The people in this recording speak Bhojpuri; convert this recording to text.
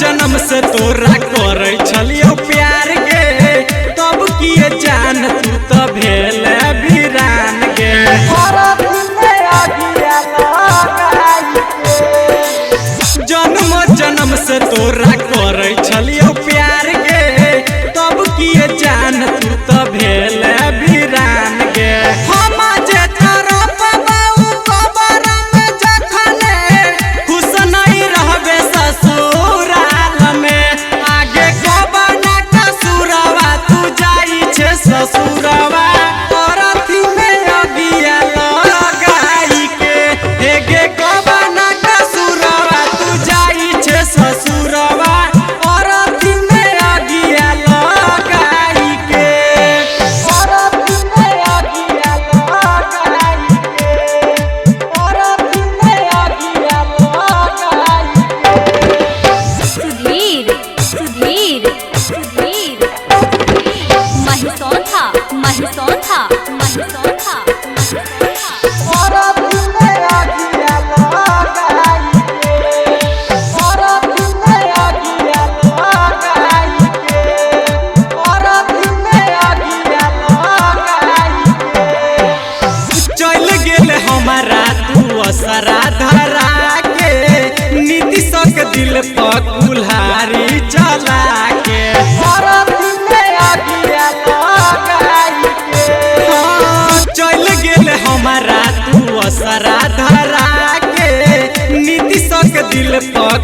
जन्म से तोरा करे छलियो प्यार के तब किए जान तू तो भेल वीरान के जन्म से तोरा करे छलियो प्यार के तब किए जान तू तो भेल वीरान के ससुरवा औरथी में अगिया लगाई के हेगे कबना कसुरवा तू जाई छे ससुरवा औरथी में अगिया लगाई के औरथी में अगिया लगाई के औरथी में अगिया लगाई के सुधीर सुधीर सुधीर महिसौथा महिसौथा महिसौथा औरथी में अगिया लगाई के औरथी में अगिया लगाई के औरथी में अगिया लगाई के चल गेल हमारा तू असरा धरा के नीतीश के दिल पर कुल्हाड़ी चला के औरथी में अगिया चल गेल हमारा तू असरा धरा के नीतीश के दिल पर